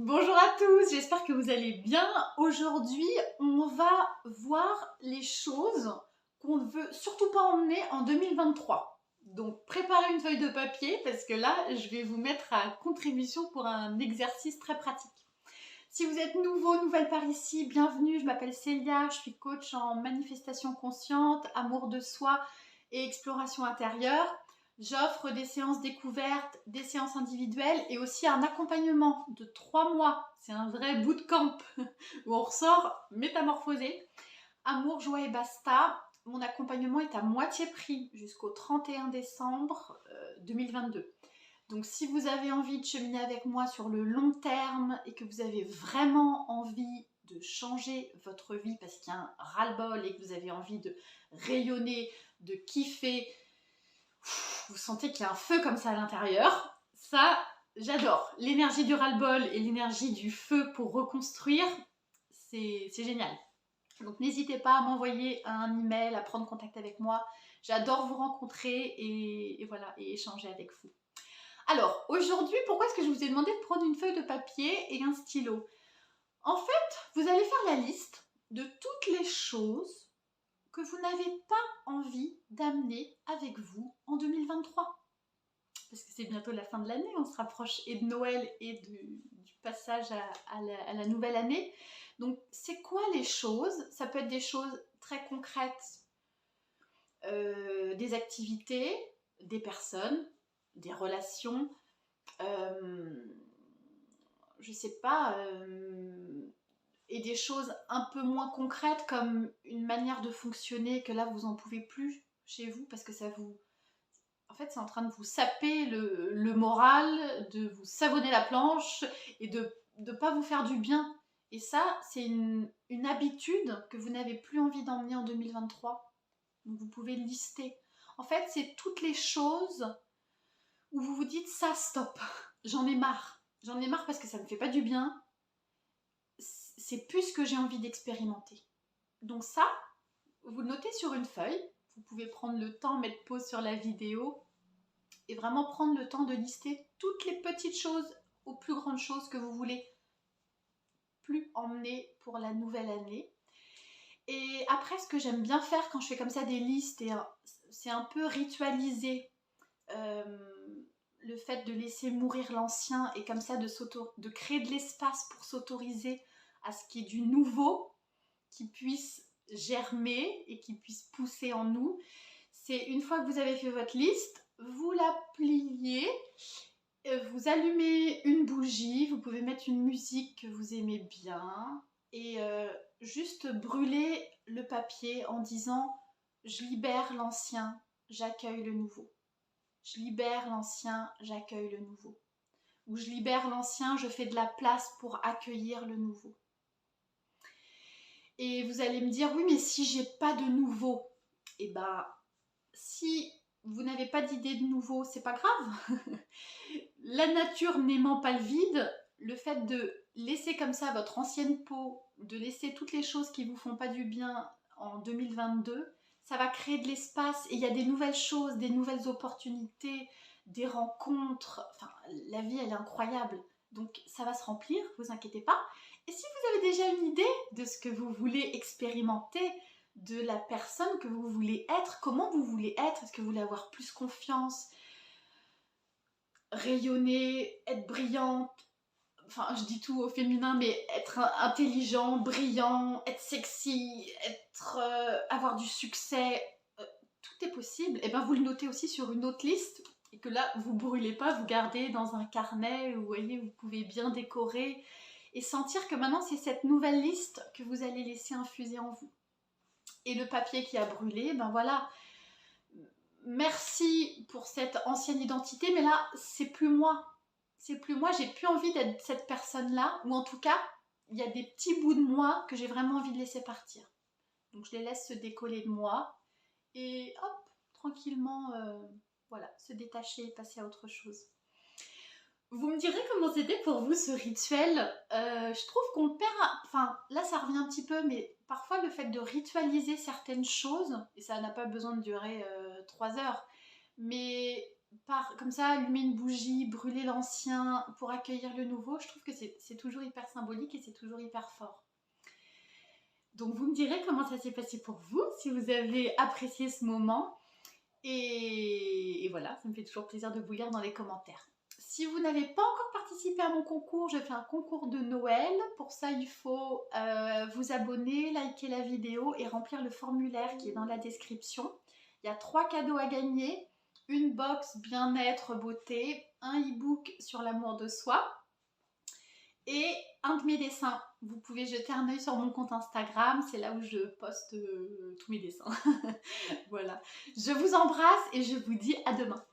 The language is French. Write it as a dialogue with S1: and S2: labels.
S1: Bonjour à tous, j'espère que vous allez bien. Aujourd'hui, on va voir les choses qu'on ne veut surtout pas emmener en 2023. Donc préparez une feuille de papier parce que là, je vais vous mettre à contribution pour un exercice très pratique. Si vous êtes nouveau, nouvelle par ici, bienvenue, je m'appelle Célia, je suis coach en manifestation consciente, amour de soi et exploration intérieure. J'offre des séances découvertes, des séances individuelles et aussi un accompagnement de 3 mois. C'est un vrai bootcamp où on ressort métamorphosé. Amour, joie et basta. Mon accompagnement est à moitié prix jusqu'au 31 décembre 2022. Donc si vous avez envie de cheminer avec moi sur le long terme et que vous avez vraiment envie de changer votre vie parce qu'il y a un ras-le-bol et que vous avez envie de rayonner, de kiffer, vous sentez qu'il y a un feu comme ça à l'intérieur, ça j'adore. L'énergie du ras-le-bol et l'énergie du feu pour reconstruire, c'est génial. Donc n'hésitez pas à m'envoyer un email, à prendre contact avec moi. J'adore vous rencontrer et voilà, et échanger avec vous. Alors, aujourd'hui, pourquoi est-ce que je vous ai demandé de prendre une feuille de papier et un stylo? En fait, vous allez faire la liste de toutes les choses que vous n'avez pas envie d'amener avec vous en 2023. Parce que c'est bientôt la fin de l'année, on se rapproche et de Noël et du passage à la nouvelle année. Donc, c'est quoi les choses? Ça peut être des choses très concrètes, des activités, des personnes, des relations, je sais pas, et des choses un peu moins concrètes comme une manière de fonctionner que là vous en pouvez plus chez vous parce que ça vous... En fait, c'est en train de vous saper le moral, de vous savonner la planche et de ne pas vous faire du bien. Et ça, c'est une habitude que vous n'avez plus envie d'emmener en 2023. Donc vous pouvez lister. En fait, c'est toutes les choses où vous vous dites ça, stop, j'en ai marre. J'en ai marre parce que ça ne me fait pas du bien. C'est plus ce que j'ai envie d'expérimenter. Donc ça, vous le notez sur une feuille. Vous pouvez prendre le temps, mettre pause sur la vidéo et vraiment prendre le temps de lister toutes les petites choses aux plus grandes choses que vous voulez plus emmener pour la nouvelle année. Et après, ce que j'aime bien faire quand je fais comme ça des listes, c'est un peu ritualiser le fait de laisser mourir l'ancien et comme ça de créer de l'espace pour s'autoriser à ce qui est du nouveau, qui puisse germer et qui puisse pousser en nous. C'est une fois que vous avez fait votre liste, vous la pliez, vous allumez une bougie, vous pouvez mettre une musique que vous aimez bien et juste brûler le papier en disant « Je libère l'ancien, j'accueille le nouveau ». Je libère l'ancien, j'accueille le nouveau. Ou je libère l'ancien, je fais de la place pour accueillir le nouveau. Et vous allez me dire, oui, mais si j'ai pas de nouveau, eh ben, si vous n'avez pas d'idée de nouveau, c'est pas grave. La nature n'aimant pas le vide, le fait de laisser comme ça votre ancienne peau, de laisser toutes les choses qui vous font pas du bien en 2022, ça va créer de l'espace et il y a des nouvelles choses, des nouvelles opportunités, des rencontres. Enfin, la vie, elle est incroyable. Donc, ça va se remplir, vous inquiétez pas. Et si vous avez déjà une idée de ce que vous voulez expérimenter, de la personne que vous voulez être, comment vous voulez être, est-ce que vous voulez avoir plus confiance, rayonner, être brillante, enfin je dis tout au féminin, mais être intelligent, brillant, être sexy, avoir du succès, tout est possible. Et bien vous le notez aussi sur une autre liste et que là vous brûlez pas, vous gardez dans un carnet où vous voyez vous pouvez bien décorer et sentir que maintenant c'est cette nouvelle liste que vous allez laisser infuser en vous. Et le papier qui a brûlé, ben voilà, merci pour cette ancienne identité, mais là c'est plus moi. C'est plus moi, j'ai plus envie d'être cette personne-là, ou en tout cas, il y a des petits bouts de moi que j'ai vraiment envie de laisser partir. Donc je les laisse se décoller de moi, et hop, tranquillement, voilà, se détacher et passer à autre chose. Vous me direz comment c'était pour vous ce rituel. Je trouve qu'on perd... Enfin, là ça revient un petit peu, mais parfois le fait de ritualiser certaines choses, et ça n'a pas besoin de durer 3 heures, mais comme ça, allumer une bougie, brûler l'ancien pour accueillir le nouveau, je trouve que c'est toujours hyper symbolique et c'est toujours hyper fort. Donc vous me direz comment ça s'est passé pour vous, si vous avez apprécié ce moment. Et voilà, ça me fait toujours plaisir de vous lire dans les commentaires. Si vous n'avez pas encore participé à mon concours, je fais un concours de Noël. Pour ça, il faut vous abonner, liker la vidéo et remplir le formulaire qui est dans la description. Il y a 3 cadeaux à gagner. Une box bien-être, beauté, un e-book sur l'amour de soi et un de mes dessins. Vous pouvez jeter un œil sur mon compte Instagram, c'est là où je poste tous mes dessins. Voilà. Je vous embrasse et je vous dis à demain.